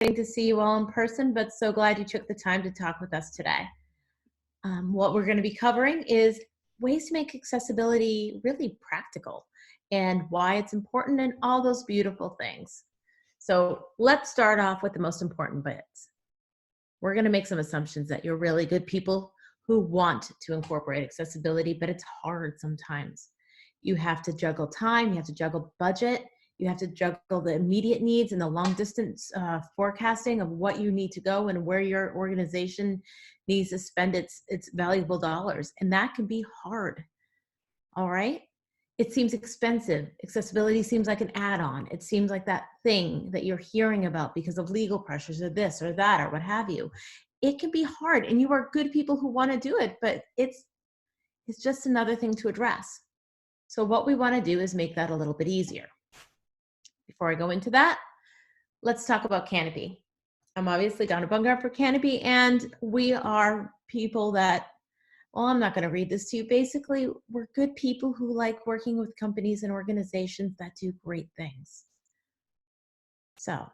To see you all in person, but so glad you took the time to talk with us today. What we're going to be covering is ways to make accessibility really practical and why it's important and all those beautiful things. So let's start off with the most important bits. We're going to make some assumptions that you're really good people who want to incorporate accessibility, but it's hard sometimes. You have to juggle time, you have to juggle budget, you have to juggle the immediate needs and the long distance forecasting of what you need to go and where your organization needs to spend its valuable dollars. And that can be hard, all right? It seems expensive. Accessibility seems like an add-on. It seems like that thing that you're hearing about because of legal pressures or this or that or what have you. It can be hard, and you are good people who want to do it, but it's just another thing to address. So what we want to do is make that a little bit easier. Before I go into that, let's talk about Canopy. I'm obviously Donna Bungar for Canopy, and we are people that, well, I'm not going to read this to you. Basically, we're good people who like working with companies and organizations that do great things. So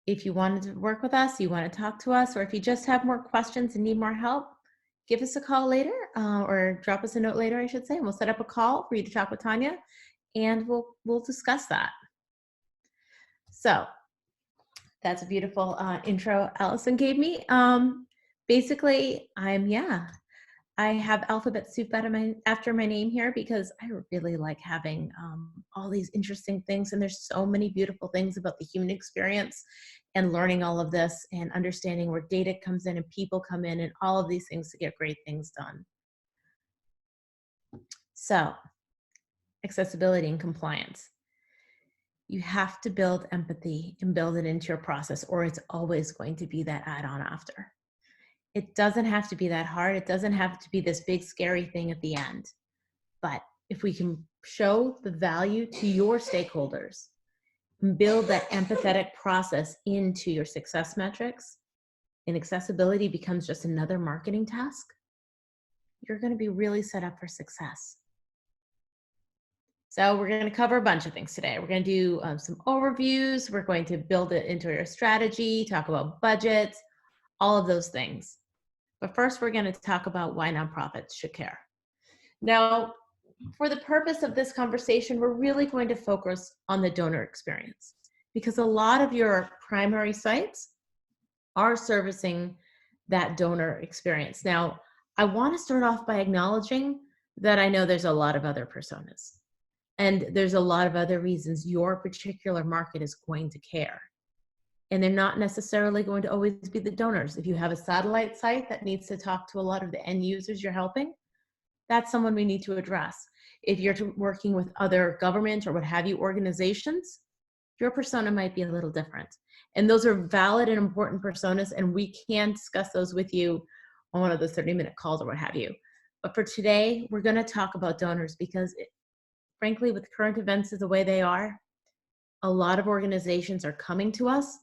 if you wanted to work with us, you want to talk to us, or if you just have more questions and need more help, give us a call later or drop us a note later, I should say, and we'll set up a call for you to talk with Tanya, and we'll discuss that. So that's a beautiful intro Allison gave me. Basically, I have alphabet soup after my name here because I really like having all these interesting things, and there's so many beautiful things about the human experience and learning all of this and understanding where data comes in and people come in and all of these things to get great things done. So, accessibility and compliance. You have to build empathy and build it into your process, or it's always going to be that add-on after. It doesn't have to be that hard. It doesn't have to be this big, scary thing at the end. But if we can show the value to your stakeholders and build that empathetic process into your success metrics, and accessibility becomes just another marketing task, you're going to be really set up for success. So we're going to cover a bunch of things today. We're going to do some overviews. We're going to build it into your strategy, talk about budgets, all of those things. But first, we're going to talk about why nonprofits should care. Now, for the purpose of this conversation, we're really going to focus on the donor experience because a lot of your primary sites are servicing that donor experience. Now, I want to start off by acknowledging that I know there's a lot of other personas. And there's a lot of other reasons your particular market is going to care. And they're not necessarily going to always be the donors. If you have a satellite site that needs to talk to a lot of the end users you're helping, that's someone we need to address. If you're working with other government or what have you organizations, your persona might be a little different. And those are valid and important personas, and we can discuss those with you on one of those 30-minute calls or what have you. But for today, we're going to talk about donors because frankly, with current events the way they are, a lot of organizations are coming to us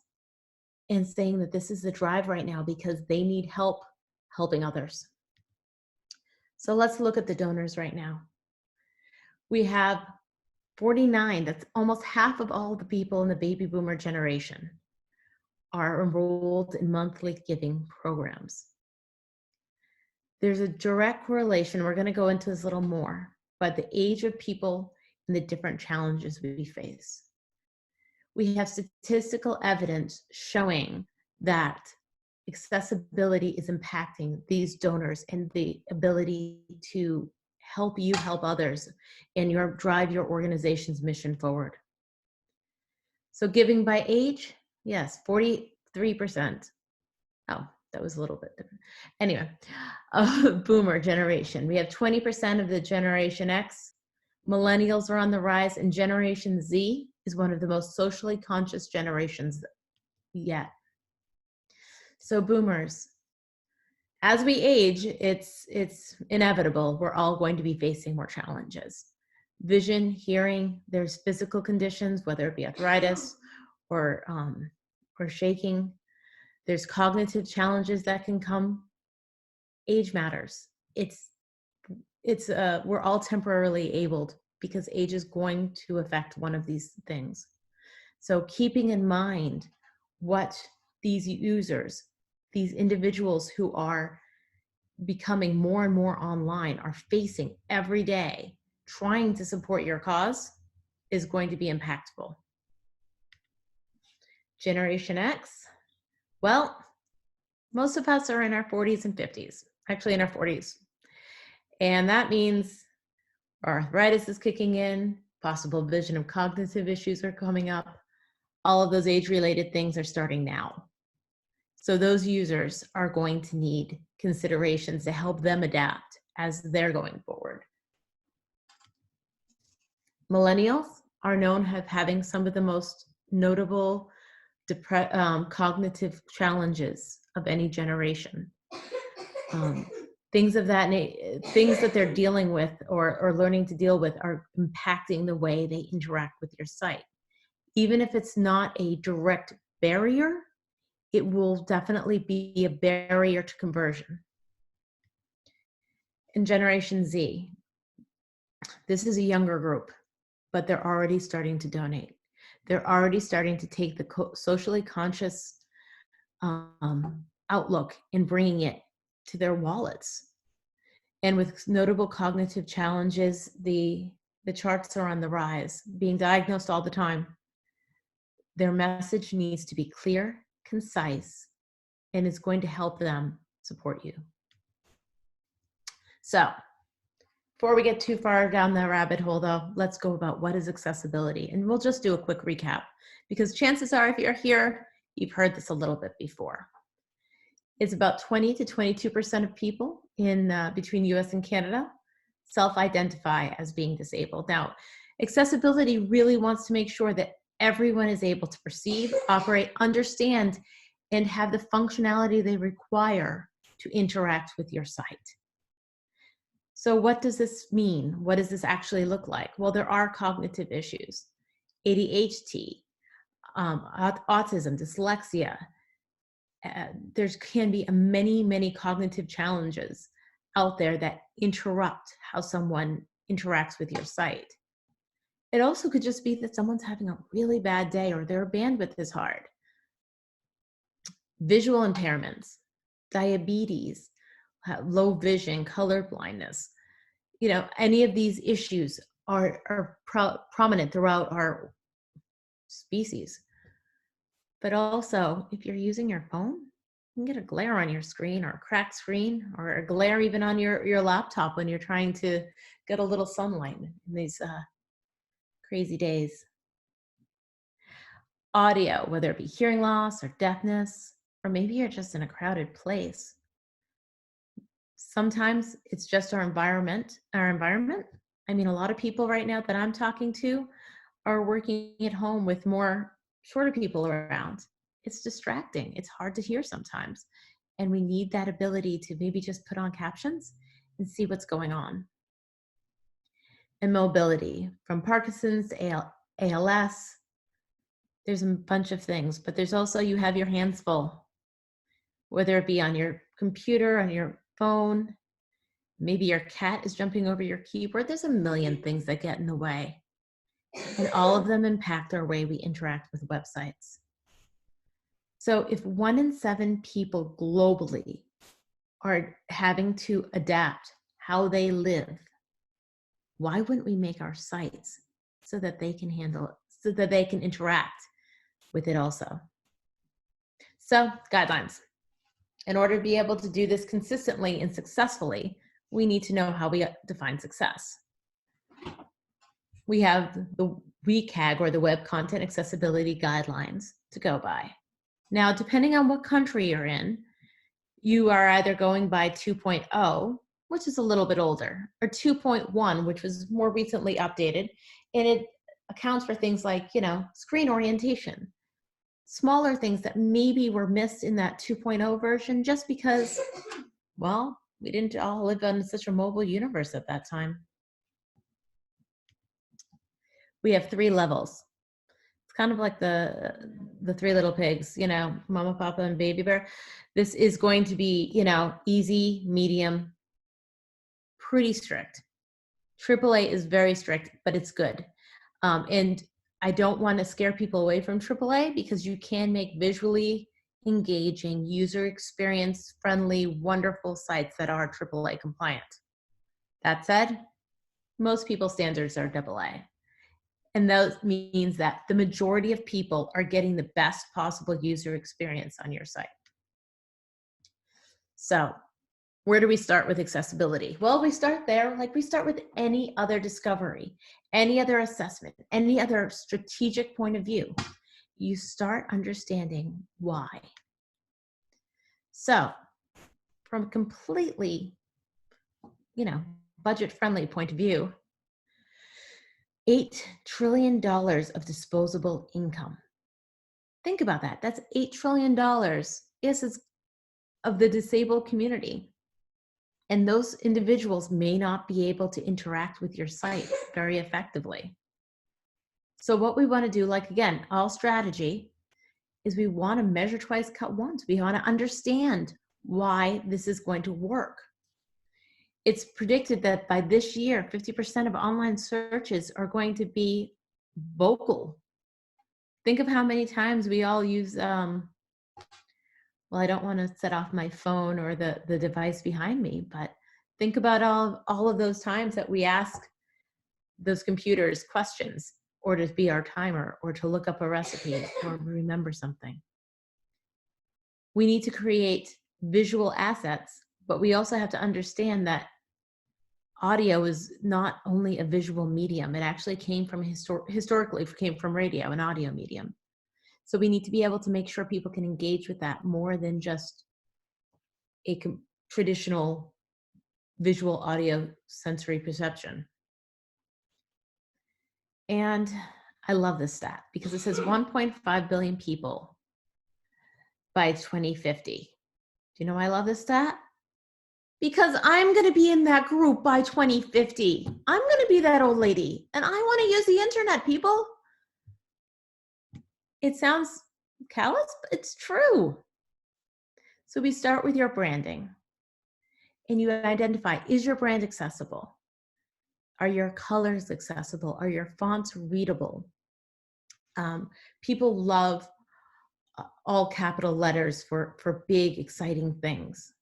and saying that this is the drive right now because they need help helping others. So let's look at the donors right now. We have 49, that's almost half of all the people in the baby boomer generation are enrolled in monthly giving programs. There's a direct correlation, we're going to go into this a little more, but the age of people and the different challenges we face. We have statistical evidence showing that accessibility is impacting these donors and the ability to help you help others and drive your organization's mission forward. So giving by age, yes, 43%. Oh, that was a little bit different. Anyway, boomer generation. We have 20% of the Generation X. Millennials are on the rise, and Generation Z is one of the most socially conscious generations yet. So boomers, as we age, it's inevitable. We're all going to be facing more challenges. Vision, hearing, there's physical conditions, whether it be arthritis or shaking. There's cognitive challenges that can come. Age matters. We're all temporarily abled because age is going to affect one of these things. So keeping in mind what these users, these individuals who are becoming more and more online are facing every day trying to support your cause is going to be impactful. Generation X, well, most of us are in our 40s and 50s, actually in our 40s. And that means our arthritis is kicking in, possible vision and cognitive issues are coming up. All of those age-related things are starting now. So those users are going to need considerations to help them adapt as they're going forward. Millennials are known as having some of the most notable cognitive challenges of any generation. Things that they're dealing with or learning to deal with are impacting the way they interact with your site. Even if it's not a direct barrier, it will definitely be a barrier to conversion. In Generation Z, this is a younger group, but they're already starting to donate. They're already starting to take the socially conscious outlook and bringing it to their wallets. And with notable cognitive challenges, the charts are on the rise, being diagnosed all the time. Their message needs to be clear, concise, and it's going to help them support you. So, before we get too far down the rabbit hole though, let's go about what is accessibility. And we'll just do a quick recap because chances are if you're here, you've heard this a little bit before. It's about 20 to 22% of people in between US and Canada self-identify as being disabled. Now, accessibility really wants to make sure that everyone is able to perceive, operate, understand, and have the functionality they require to interact with your site. So what does this mean? What does this actually look like? Well, there are cognitive issues, ADHD, autism, dyslexia. There can be many cognitive challenges out there that interrupt how someone interacts with your site. It also could just be that someone's having a really bad day or their bandwidth is hard. Visual impairments, diabetes, low vision, color blindness. You know, any of these issues are prominent throughout our species. But also, if you're using your phone, you can get a glare on your screen or a cracked screen or a glare even on your laptop when you're trying to get a little sunlight in these crazy days. Audio, whether it be hearing loss or deafness, or maybe you're just in a crowded place. Sometimes it's just our environment. I mean, a lot of people right now that I'm talking to are working at home with more shorter people around. It's distracting. It's hard to hear sometimes. And we need that ability to maybe just put on captions and see what's going on. And mobility, from Parkinson's to ALS, there's a bunch of things, but there's also, you have your hands full, whether it be on your computer, on your phone, maybe your cat is jumping over your keyboard. There's a million things that get in the way. And all of them impact our way we interact with websites. So if 1 in 7 people globally are having to adapt how they live, why wouldn't we make our sites so that they can handle it, so that they can interact with it also? So, guidelines. In order to be able to do this consistently and successfully, we need to know how we define success. We have the WCAG, or the Web Content Accessibility Guidelines, to go by. Now, depending on what country you're in, you are either going by 2.0, which is a little bit older, or 2.1, which was more recently updated, and it accounts for things like, you know, screen orientation, smaller things that maybe were missed in that 2.0 version just because, well, we didn't all live in such a mobile universe at that time. We have 3 levels. It's kind of like the 3 little pigs, you know, Mama, Papa, and Baby Bear. This is going to be, you know, easy, medium, pretty strict. AAA is very strict, but it's good. And I don't want to scare people away from AAA because you can make visually engaging, user experience friendly, wonderful sites that are AAA compliant. That said, most people's standards are AA. And that means that the majority of people are getting the best possible user experience on your site. So where do we start with accessibility? Well, we start there like we start with any other discovery, any other assessment, any other strategic point of view. You start understanding why. So from a completely, budget-friendly point of view, $8 trillion of disposable income. Think about that. That's $8 trillion is of the disabled community. And those individuals may not be able to interact with your site very effectively. So what we want to do, like again, all strategy, is we want to measure twice, cut once. We want to understand why this is going to work. It's predicted that by this year, 50% of online searches are going to be vocal. Think of how many times we all use, well, I don't want to set off my phone or the device behind me, but think about all of those times that we ask those computers questions, or to be our timer, or to look up a recipe, or remember something. We need to create visual assets, but we also have to understand that audio is not only a visual medium. It actually came from historically came from radio, an audio medium. So we need to be able to make sure people can engage with that more than just a traditional visual audio sensory perception. And I love this stat because it says 1.5 billion people by 2050. Do you know why I love this stat? Because I'm going to be in that group by 2050. I'm going to be that old lady, and I want to use the internet, people. It sounds callous, but it's true. So we start with your branding, and you identify, is your brand accessible? Are your colors accessible? Are your fonts readable? People love all capital letters for big, exciting things.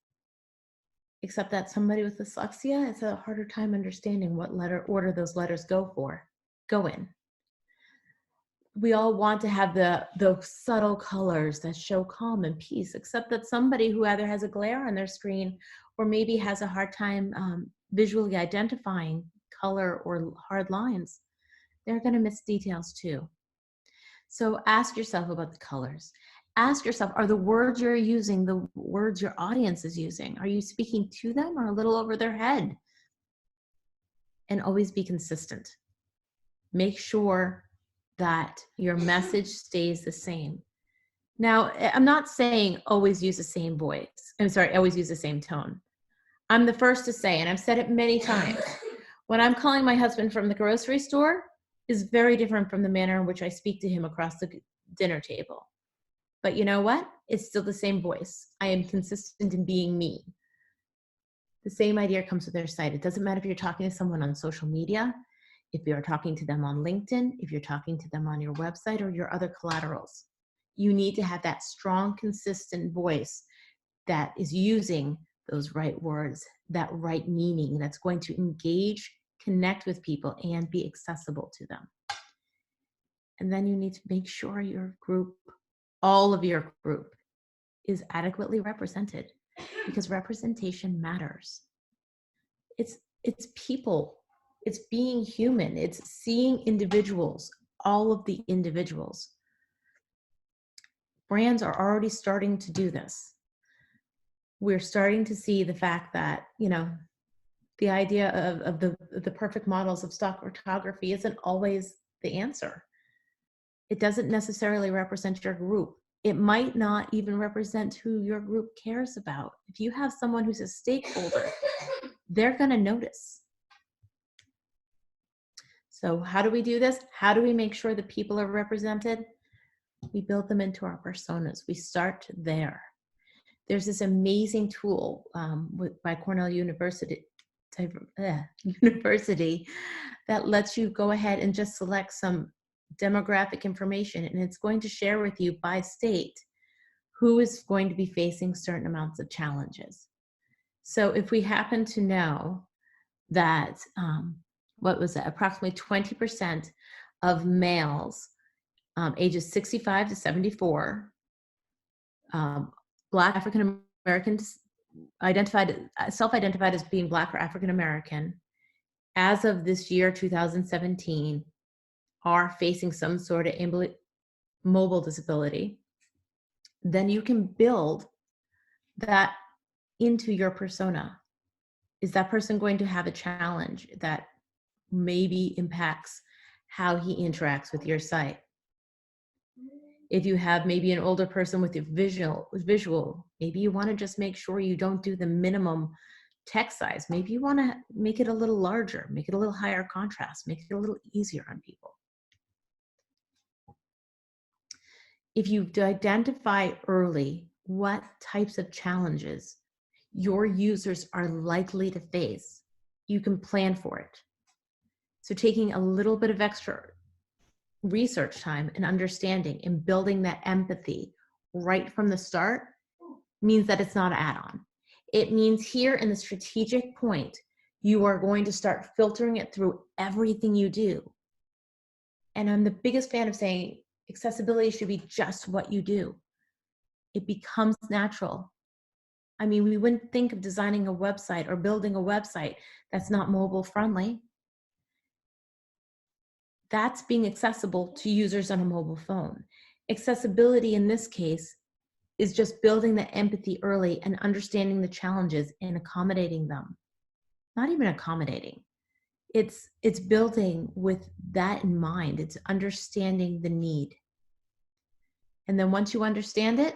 Except that somebody with dyslexia, it's a harder time understanding what letter order those letters go in. We all want to have the subtle colors that show calm and peace, except that somebody who either has a glare on their screen or maybe has a hard time visually identifying color or hard lines, they're going to miss details too. So ask yourself about the colors. Ask yourself, are the words you're using the words your audience is using? Are you speaking to them or a little over their head? And always be consistent. Make sure that your message stays the same. Now, I'm not saying always use the same voice. Always use the same tone. I'm the first to say, and I've said it many times, when I'm calling my husband from the grocery store is very different from the manner in which I speak to him across the dinner table. But you know what? It's still the same voice. I am consistent in being me. The same idea comes with their site. It doesn't matter if you're talking to someone on social media, if you're talking to them on LinkedIn, if you're talking to them on your website or your other collaterals. You need to have that strong, consistent voice that is using those right words, that right meaning, that's going to engage, connect with people, and be accessible to them. And then you need to make sure your group, all of your group, is adequately represented, because representation matters. It's people, it's being human, it's seeing individuals, all of the individuals. Brands are already starting to do this. We're starting to see the fact that, the idea of the perfect models of stock photography isn't always the answer. It doesn't necessarily represent your group. It might not even represent who your group cares about. If you have someone who's a stakeholder, they're going to notice. So how do we do this? How do we make sure that people are represented? We build them into our personas. We start there. There's this amazing tool by Cornell University that lets you go ahead and just select some demographic information, and it's going to share with you by state who is going to be facing certain amounts of challenges. So if we happen to know that, what was it, approximately 20% of males ages 65 to 74, Black African Americans self-identified as being Black or African American, as of this year, 2017, are facing some sort of mobile disability, then you can build that into your persona. Is that person going to have a challenge that maybe impacts how he interacts with your site? If you have maybe an older person with a visual, maybe you want to just make sure you don't do the minimum text size. Maybe you want to make it a little larger, make it a little higher contrast, make it a little easier on people. If you identify early what types of challenges your users are likely to face, you can plan for it. So taking a little bit of extra research time and understanding and building that empathy right from the start means that it's not an add-on. It means here in the strategic point, you are going to start filtering it through everything you do. And I'm the biggest fan of saying accessibility should be just what you do. It becomes natural. I mean, we wouldn't think of designing a website or building a website that's not mobile friendly. That's being accessible to users on a mobile phone. Accessibility in this case is just building the empathy early and understanding the challenges and accommodating them. Not even accommodating. It's building with that in mind. It's understanding the need. And then once you understand it,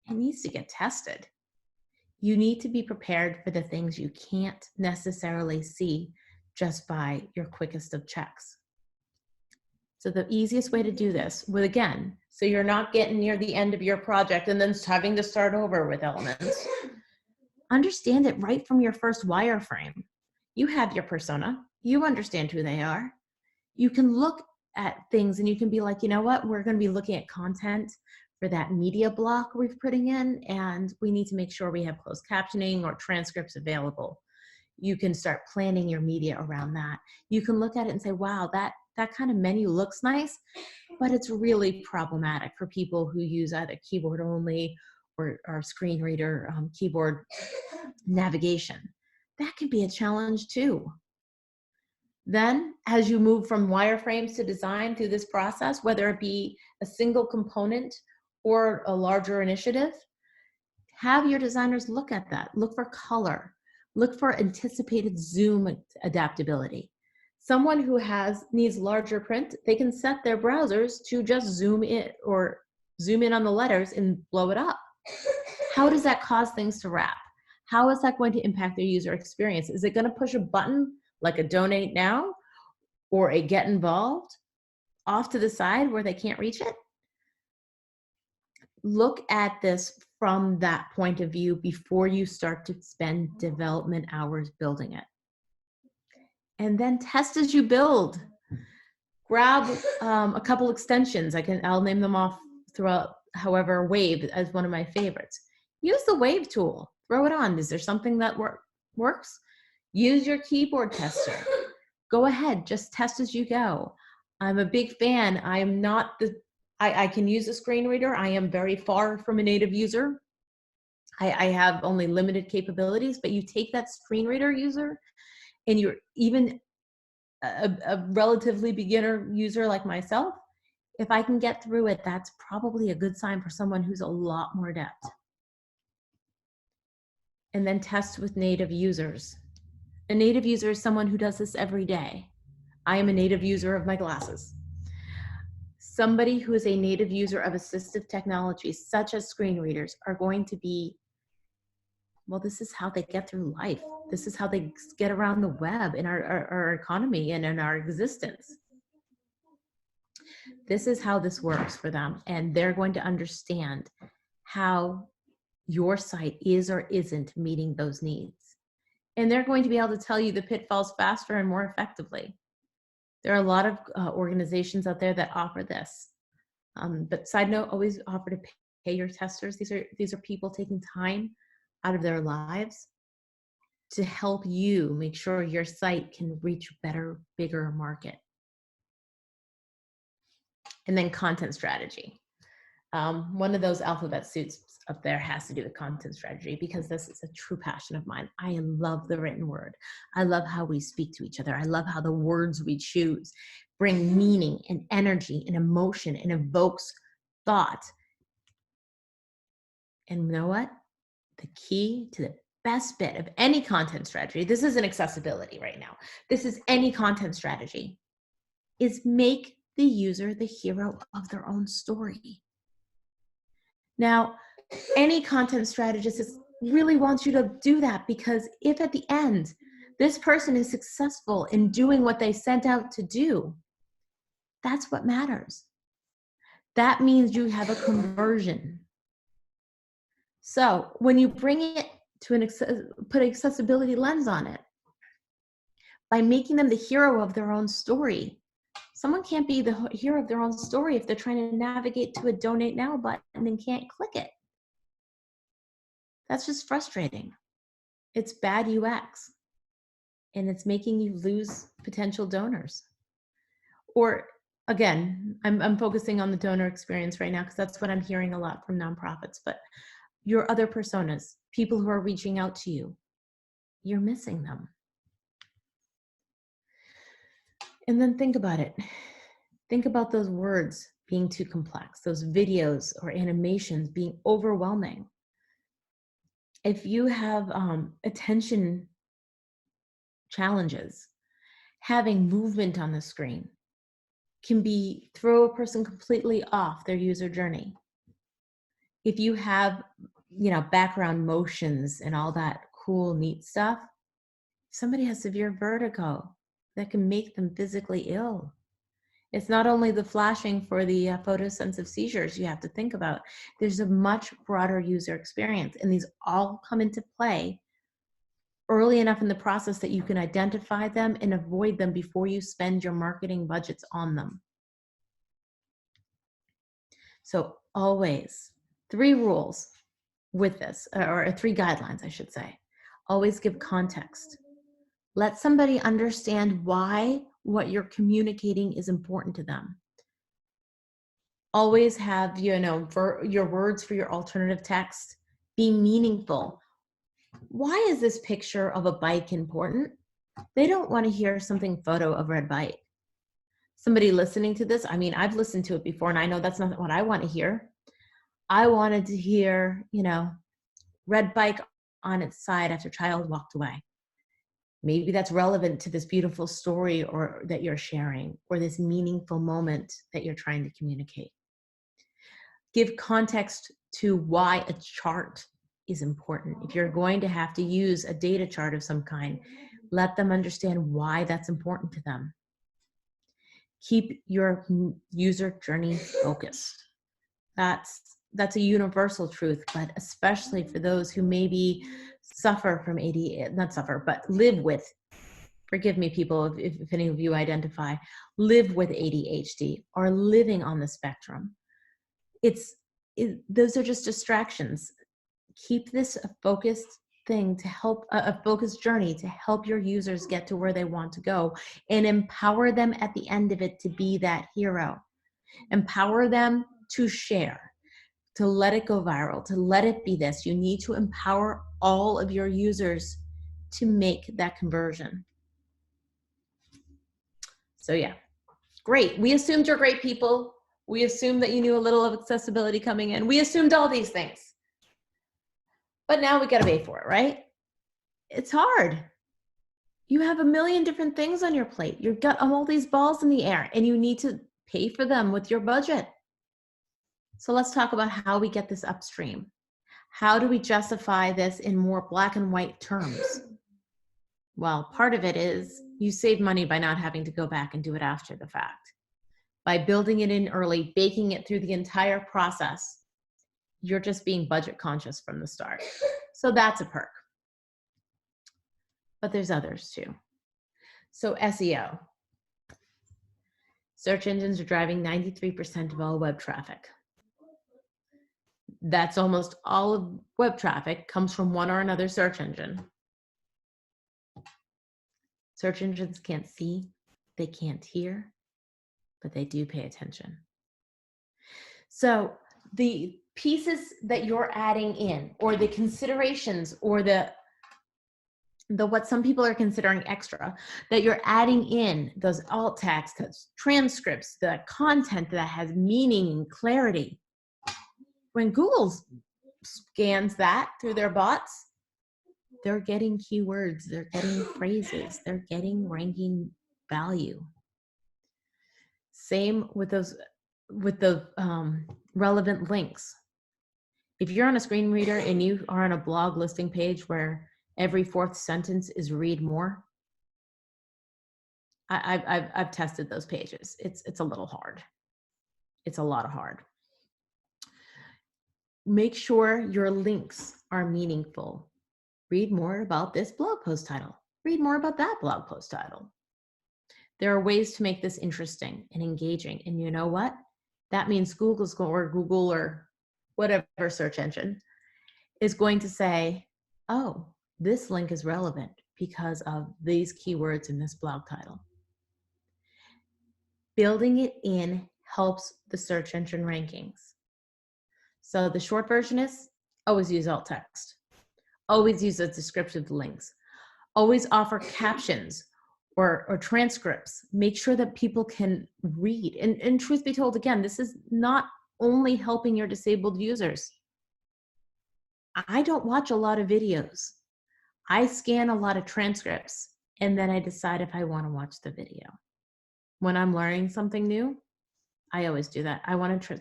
it needs to get tested. You need to be prepared for the things you can't necessarily see just by your quickest of checks. So the easiest way to do this, so you're not getting near the end of your project and then having to start over with elements. Understand it right from your first wireframe. You have your persona. You understand who they are. You can look at things and you can be like, you know what? We're going to be looking at content for that media block we're putting in, and we need to make sure we have closed captioning or transcripts available. You can start planning your media around that. You can look at it and say, wow, that kind of menu looks nice, but it's really problematic for people who use either keyboard only or screen reader keyboard navigation. That can be a challenge too. Then, as you move from wireframes to design through this process, whether it be a single component or a larger initiative, have your designers look at that. Look for color. Look for anticipated zoom adaptability. Someone who needs larger print, they can set their browsers to just zoom in or zoom in on the letters and blow it up. How does that cause things to wrap? How is that going to impact their user experience? Is it going to push a button like a donate now or a get involved off to the side where they can't reach it? Look at this from that point of view before you start to spend development hours building it. And then test as you build. Grab a couple extensions. I'll name them off throughout, however, Wave as one of my favorites. Use the Wave tool. Throw it on. Is there something that works? Use your keyboard tester. Go ahead, just test as you go. I'm a big fan. I am not I can use a screen reader. I am very far from a native user. I have only limited capabilities, but you take that screen reader user and you're even a relatively beginner user like myself, if I can get through it, that's probably a good sign for someone who's a lot more adept. And then test with native users. A native user is someone who does this every day. I am a native user of my glasses. Somebody who is a native user of assistive technologies, such as screen readers, are going to be, well, this is how they get through life. This is how they get around the web in our economy and in our existence. This is how this works for them. And they're going to understand how your site is or isn't meeting those needs. And they're going to be able to tell you the pitfalls faster and more effectively. There are a lot of organizations out there that offer this. But side note, always offer to pay your testers. These are people taking time out of their lives to help you make sure your site can reach a better, bigger market. And then content strategy. One of those alphabet suits up there has to do with content strategy, because this is a true passion of mine. I love the written word. I love how we speak to each other. I love how the words we choose bring meaning and energy and emotion and evokes thought. And you know what? The key to the best bit of any content strategy, this isn't accessibility right now, this is any content strategy, is make the user the hero of their own story. Now, any content strategist really wants you to do that, because if at the end, this person is successful in doing what they sent out to do, that's what matters. That means you have a conversion. So when you bring it to put an accessibility lens on it, by making them the hero of their own story, someone can't be the hero of their own story if they're trying to navigate to a donate now button and can't click it. That's just frustrating. It's bad UX, and it's making you lose potential donors. Or again, I'm focusing on the donor experience right now because that's what I'm hearing a lot from nonprofits, but your other personas, people who are reaching out to you, you're missing them. And then think about it. Think about those words being too complex, those videos or animations being overwhelming. If you have attention challenges, having movement on the screen can throw a person completely off their user journey. If you have, background motions and all that cool, neat stuff, somebody has severe vertigo, that can make them physically ill. It's not only the flashing for the photosensitive seizures you have to think about. There's a much broader user experience, and these all come into play early enough in the process that you can identify them and avoid them before you spend your marketing budgets on them. So always, 3 rules with this, or 3 guidelines, I should say. Always give context. Let somebody understand why what you're communicating is important to them. Always have, your words for your alternative text be meaningful. Why is this picture of a bike important? They don't want to hear something photo of red bike. Somebody listening to this, I've listened to it before, and I know that's not what I want to hear. I wanted to hear, red bike on its side after child walked away. Maybe that's relevant to this beautiful story or that you're sharing, or this meaningful moment that you're trying to communicate. Give context to why a chart is important. If you're going to have to use a data chart of some kind, let them understand why that's important to them. Keep your user journey focused. That's a universal truth, but especially for those who maybe suffer from ADHD, not suffer, but live with, forgive me people if any of you identify, live with ADHD or living on the spectrum. Those are just distractions. Keep this a focused thing to help, a focused journey to help your users get to where they want to go, and empower them at the end of it to be that hero. Empower them to share, to let it go viral, to let it be this. You need to empower all of your users to make that conversion. So yeah, great. We assumed you're great people. We assumed that you knew a little of accessibility coming in. We assumed all these things. But now we got to pay for it, right? It's hard. You have a million different things on your plate. You've got all these balls in the air, and you need to pay for them with your budget. So let's talk about how we get this upstream. How do we justify this in more black and white terms? Well, part of it is you save money by not having to go back and do it after the fact. By building it in early, baking it through the entire process, you're just being budget conscious from the start. So that's a perk. But there's others too. So SEO. Search engines are driving 93% of all web traffic. That's almost all of web traffic comes from one or another search engine. Search engines can't see, they can't hear, but they do pay attention. So the pieces that you're adding in, or the considerations, or the what some people are considering extra, that you're adding in, those alt text, those transcripts, the content that has meaning and clarity. When Google scans that through their bots, they're getting keywords, they're getting phrases, they're getting ranking value. Same with the relevant links. If you're on a screen reader and you are on a blog listing page where every fourth sentence is read more, I've tested those pages. It's a little hard. It's a lot of hard. Make sure your links are meaningful. Read more about this blog post title. Read more about that blog post title. There are ways to make this interesting and engaging. And you know what? That means Google or whatever search engine is going to say, oh, this link is relevant because of these keywords in this blog title. Building it in helps the search engine rankings. So the short version is always use alt text. Always use the descriptive links. Always offer captions or transcripts. Make sure that people can read. And truth be told, again, this is not only helping your disabled users. I don't watch a lot of videos. I scan a lot of transcripts, and then I decide if I want to watch the video. When I'm learning something new, I always do that. I want to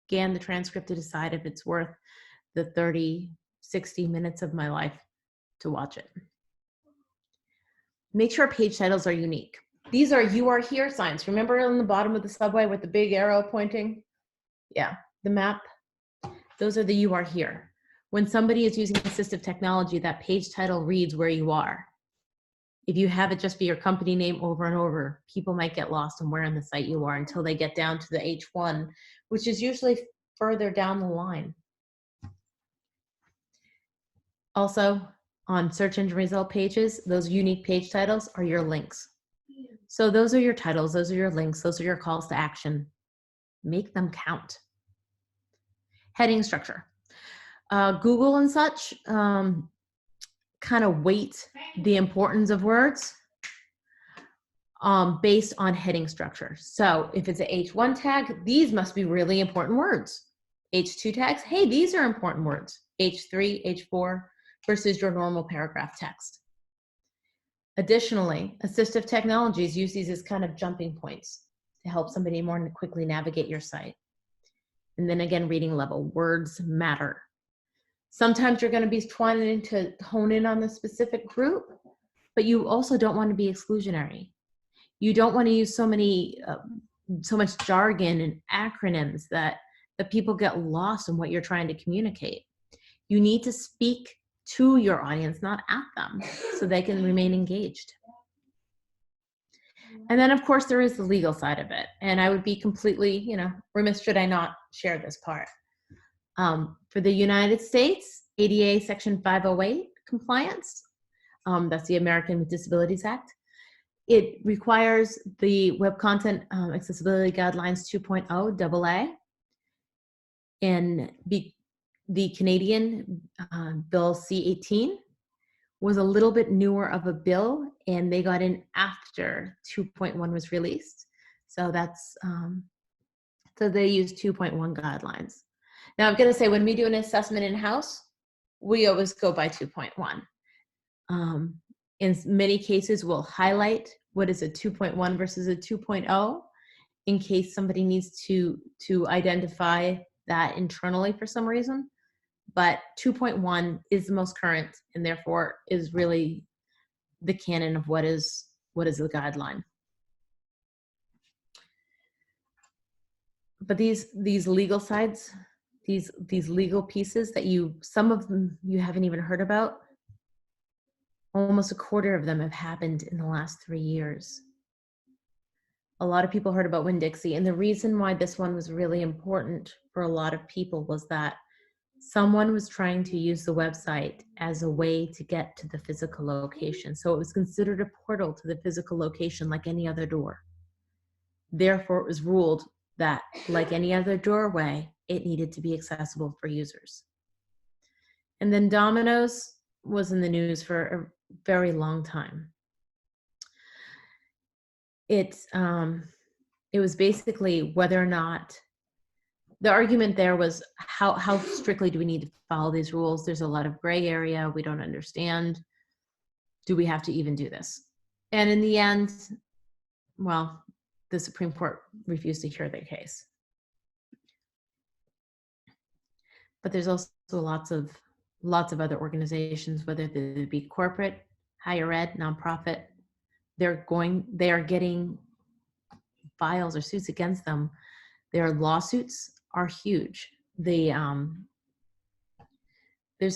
scan the transcript to decide if it's worth the 30, 60 minutes of my life to watch it. Make sure page titles are unique. These are "you are here" signs. Remember on the bottom of the subway with the big arrow pointing? Yeah, the map. Those are the "you are here." When somebody is using assistive technology, that page title reads where you are. If you have it just be your company name over and over, people might get lost on where on the site you are until they get down to the H1, which is usually further down the line. Also, on search engine result pages, those unique page titles are your links. So those are your titles, those are your links, those are your calls to action. Make them count. Heading structure. Google and such kind of weight the importance of words based on heading structure. So if it's an H1 tag, these must be really important words. H2 tags, hey, these are important words. H3, H4 versus your normal paragraph text. Additionally, assistive technologies use these as kind of jumping points to help somebody more quickly navigate your site. And then again, reading level, words matter. Sometimes you're going to be trying to hone in on the specific group, but you also don't want to be exclusionary. You don't want to use so much jargon and acronyms that people get lost in what you're trying to communicate. You need to speak to your audience, not at them, so they can remain engaged. And then, of course, there is the legal side of it. And I would be completely, remiss should I not share this part. For the United States, ADA Section 508 compliance, that's the American with Disabilities Act. It requires the Web Content Accessibility Guidelines 2.0 AA, and the Canadian Bill C-18 was a little bit newer of a bill, and they got in after 2.1 was released. So that's so they use 2.1 guidelines. Now I'm going to say, when we do an assessment in-house, we always go by 2.1. In many cases, we'll highlight what is a 2.1 versus a 2.0 in case somebody needs to identify that internally for some reason. But 2.1 is the most current, and therefore is really the canon of what is the guideline. But these legal sides, these legal pieces that some of them you haven't even heard about, almost a quarter of them have happened in the last 3 years. A lot of people heard about Winn-Dixie, and the reason why this one was really important for a lot of people was that someone was trying to use the website as a way to get to the physical location. So it was considered a portal to the physical location like any other door. Therefore, it was ruled that, like any other doorway, it needed to be accessible for users. And then Domino's was in the news for a very long time. It was basically whether or not, the argument there was how strictly do we need to follow these rules? There's a lot of gray area. We don't understand. Do we have to even do this? And in the end, well, the Supreme Court refused to hear their case. But there's also lots of other organizations, whether they be corporate, higher ed, nonprofit, they are getting files or suits against them. Their lawsuits are huge. There's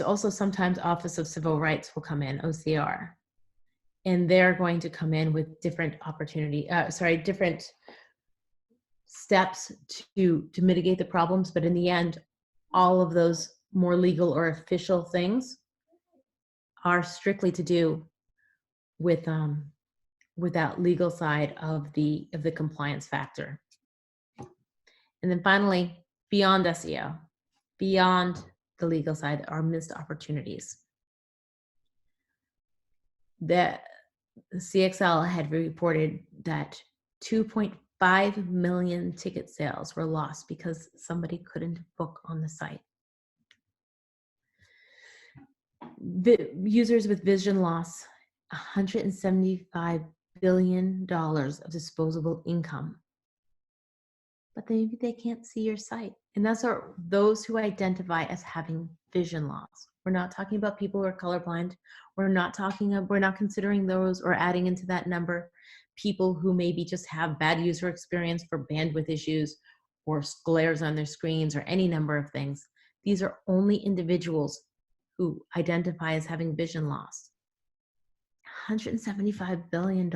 also sometimes Office of Civil Rights will come in, OCR, and they're going to come in with different different steps to mitigate the problems. But in the end, all of those more legal or official things are strictly to do with that legal side of the compliance factor. And then finally, beyond SEO, beyond the legal side, are missed opportunities. The CXL had reported that 2.5 million ticket sales were lost because somebody couldn't book on the site. Users with vision loss, $175 billion of disposable income. But maybe they can't see your site. And that's those who identify as having vision loss. We're not talking about people who are colorblind. We're not considering those or adding into that number people who maybe just have bad user experience for bandwidth issues or glares on their screens or any number of things. These are only individuals who identify as having vision loss. $175 billion.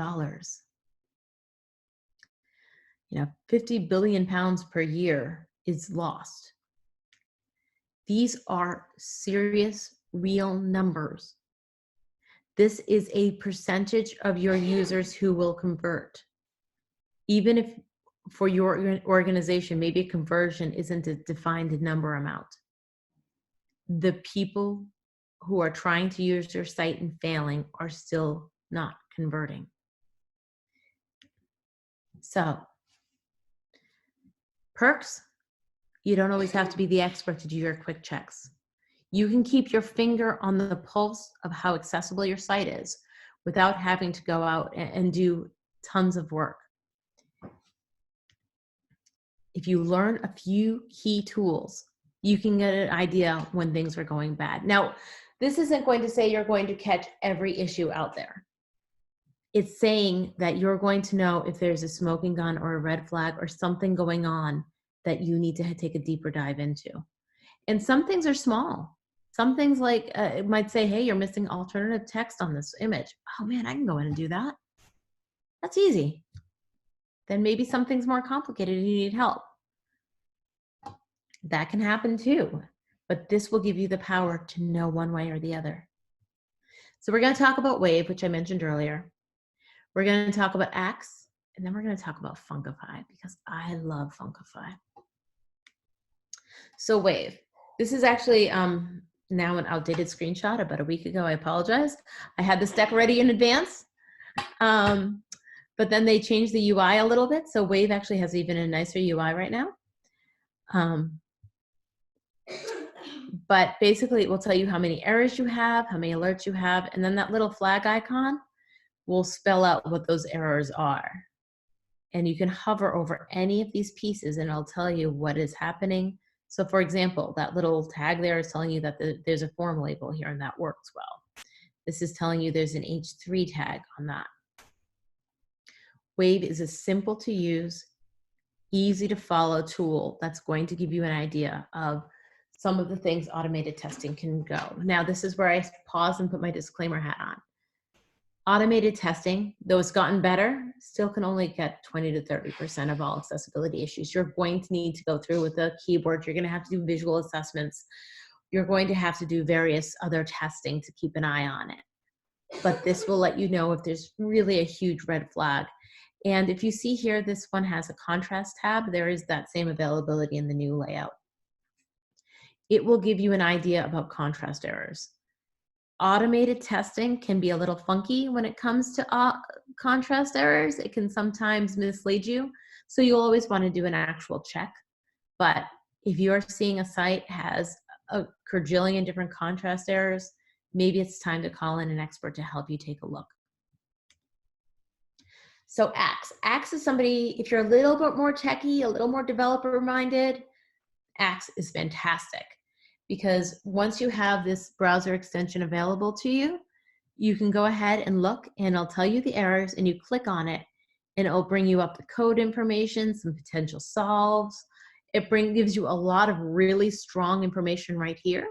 50 billion pounds per year is lost. These are serious, real numbers. This is a percentage of your users who will convert. Even if for your organization, maybe a conversion isn't a defined number amount. The people who are trying to use your site and failing are still not converting. So, perks, you don't always have to be the expert to do your quick checks. You can keep your finger on the pulse of how accessible your site is without having to go out and do tons of work. If you learn a few key tools, you can get an idea when things are going bad. Now, this isn't going to say you're going to catch every issue out there. It's saying that you're going to know if there's a smoking gun or a red flag or something going on that you need to take a deeper dive into. And some things are small. Some things like it might say, hey, you're missing alternative text on this image. Oh man, I can go in and do that. That's easy. Then maybe something's more complicated and you need help. That can happen too. But this will give you the power to know one way or the other. So we're going to talk about Wave, which I mentioned earlier. We're going to talk about Axe, and then we're going to talk about Funkify because I love Funkify. So Wave, this is actually now an outdated screenshot about a week ago. I apologize. I had this deck ready in advance, but then they changed the UI a little bit. So Wave actually has even a nicer UI right now. But basically it will tell you how many errors you have, how many alerts you have, and then that little flag icon will spell out what those errors are. And you can hover over any of these pieces and it'll tell you what is happening. So for example, that little tag there is telling you that there's a form label here and that works well. This is telling you there's an H3 tag on that. Wave is a simple to use, easy to follow tool that's going to give you an idea of some of the things automated testing can go. Now, this is where I pause and put my disclaimer hat on. Automated testing, though it's gotten better, still can only get 20 to 30% of all accessibility issues. You're going to need to go through with a keyboard. You're going to have to do visual assessments. You're going to have to do various other testing to keep an eye on it. But this will let you know if there's really a huge red flag. And if you see here, this one has a contrast tab. There is that same availability in the new layout. It will give you an idea about contrast errors. Automated testing can be a little funky when it comes to contrast errors. It can sometimes mislead you. So you'll always want to do an actual check. But if you are seeing a site has a quadrillion different contrast errors, maybe it's time to call in an expert to help you take a look. So Axe is somebody, if you're a little bit more techie, a little more developer minded, Axe is fantastic. Because once you have this browser extension available to you, you can go ahead and look and it'll tell you the errors and you click on it and it'll bring you up the code information, some potential solves. It gives you a lot of really strong information right here.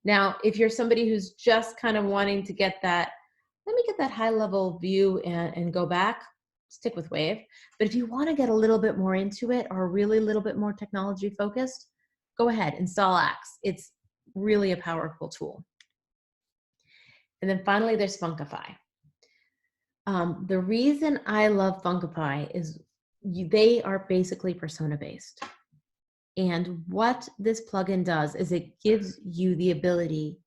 Now, if you're somebody who's just kind of wanting to get that, let me get that high level view and go back, stick with Wave. But if you want to get a little bit more into it or really a little bit more technology focused, go ahead, install Axe. It's really a powerful tool. And then finally, there's Funkify. The reason I love Funkify is they are basically persona-based. And what this plugin does is it gives you the ability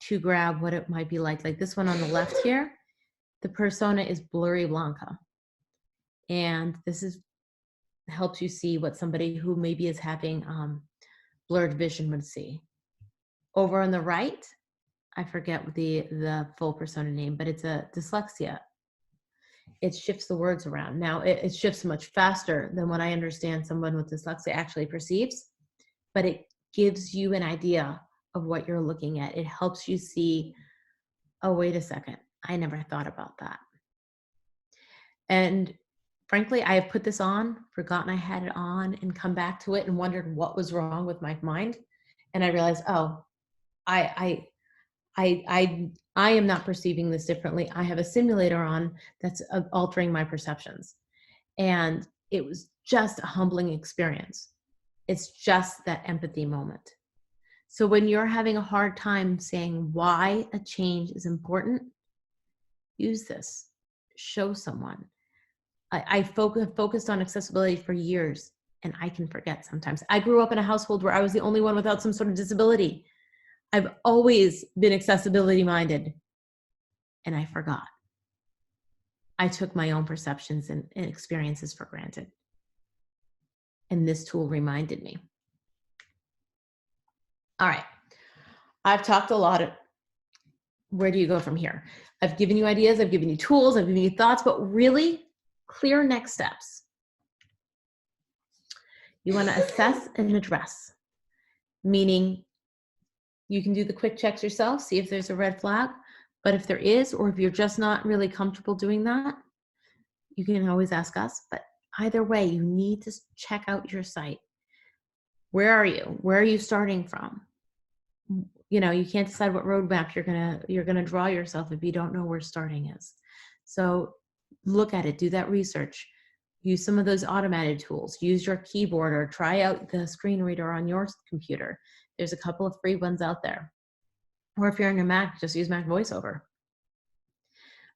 to grab what it might be like this one on the left here, the persona is Blurry Blanca. And this helps you see what somebody who maybe is having blurred vision would see. Over on the right, I forget what the full persona name, but it's a dyslexia. It shifts the words around. Now, it shifts much faster than what I understand someone with dyslexia actually perceives, but it gives you an idea of what you're looking at. It helps you see, oh, wait a second, I never thought about that. And frankly, I have put this on, forgotten I had it on, and come back to it and wondered what was wrong with my mind. And I realized, oh, I am not perceiving this differently. I have a simulator on that's altering my perceptions. And it was just a humbling experience. It's just that empathy moment. So when you're having a hard time saying why a change is important, use this. Show someone. I focused on accessibility for years, and I can forget sometimes. I grew up in a household where I was the only one without some sort of disability. I've always been accessibility minded, and I forgot. I took my own perceptions and experiences for granted. And this tool reminded me. All right, I've talked a lot. Where do you go from here? I've given you ideas, I've given you tools, I've given you thoughts, but really clear next steps. You want to assess and address, meaning you can do the quick checks yourself, see if there's a red flag, but if there is, or if you're just not really comfortable doing that, you can always ask us. But either way, you need to check out your site. Where are you? Where are you starting from? You know, you can't decide what roadmap you're gonna draw yourself if you don't know where starting is. So look at it, do that research. Use some of those automated tools. Use your keyboard or try out the screen reader on your computer. There's a couple of free ones out there. Or if you're on your Mac, just use Mac VoiceOver.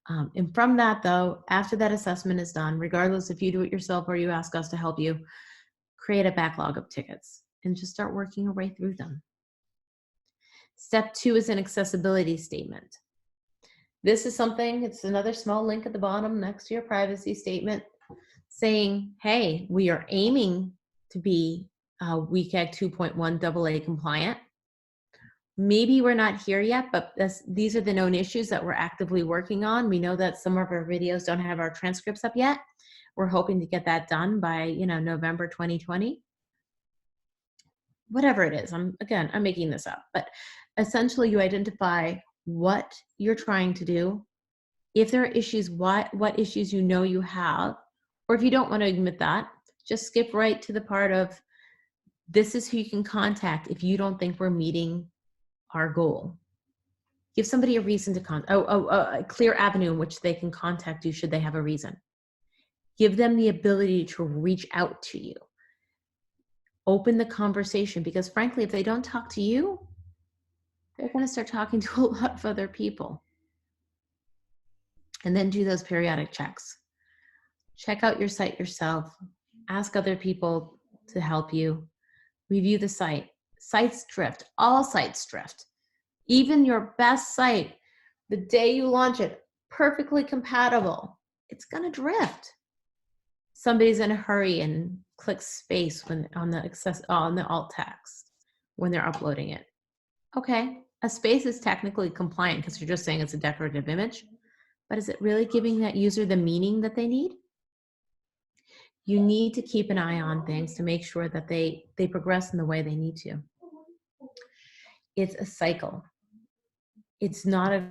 And from that, though, after that assessment is done, regardless if you do it yourself or you ask us to help you, create a backlog of tickets and just start working your way through them. Step 2 is an accessibility statement. This is something, it's another small link at the bottom next to your privacy statement saying, hey, we are aiming to be WCAG 2.1 AA compliant. Maybe we're not here yet, but these are the known issues that we're actively working on. We know that some of our videos don't have our transcripts up yet. We're hoping to get that done by November 2020. Whatever it is, I'm making this up, but essentially you identify what you're trying to do. If there are issues, what issues you have, or if you don't want to admit that, just skip right to the part of this is who you can contact if you don't think we're meeting our goal. Give somebody a reason to a clear avenue in which they can contact you should they have a reason. Give them the ability to reach out to you. Open the conversation, because frankly, if they don't talk to you, they're going to start talking to a lot of other people. And then do those periodic checks. Check out your site yourself. Ask other people to help you. Review the site. Sites drift. All sites drift. Even your best site, the day you launch it, perfectly compatible, it's going to drift. Somebody's in a hurry and clicks space when on the alt text when they're uploading it. Okay, a space is technically compliant because you're just saying it's a decorative image, but is it really giving that user the meaning that they need? You need to keep an eye on things to make sure that they progress in the way they need to. It's a cycle. It's not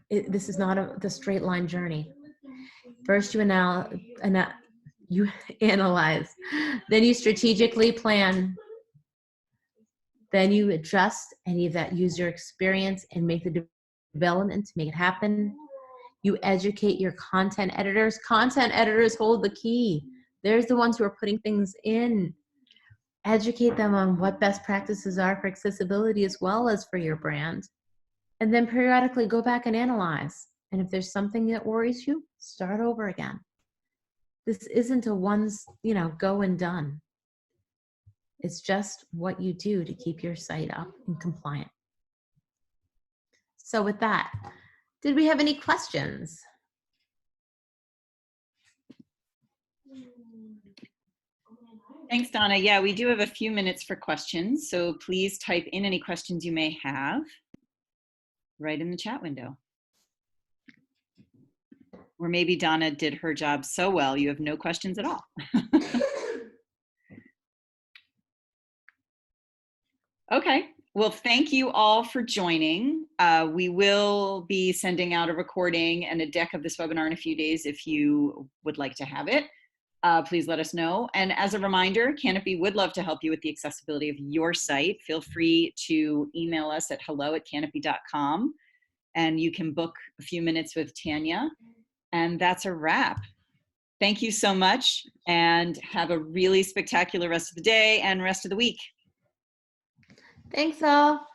this is not the straight line journey. First you analyze, then you strategically plan, then you adjust any of that user experience and make the development to make it happen. You educate your content editors. Content editors hold the key. There's the ones who are putting things in. Educate them on what best practices are for accessibility as well as for your brand. And then periodically go back and analyze. And if there's something that worries you, start over again. This isn't a once, go and done. It's just what you do to keep your site up and compliant. So with that, did we have any questions? Thanks, Donna. Yeah, we do have a few minutes for questions, so please type in any questions you may have right in the chat window. Or maybe Donna did her job so well, you have no questions at all. Okay, well, thank you all for joining. We will be sending out a recording and a deck of this webinar in a few days if you would like to have it. Please let us know. And as a reminder, Canopy would love to help you with the accessibility of your site. Feel free to email us at hello@canopy.com and you can book a few minutes with Tanya. And that's a wrap. Thank you so much and have a really spectacular rest of the day and rest of the week. Thanks all.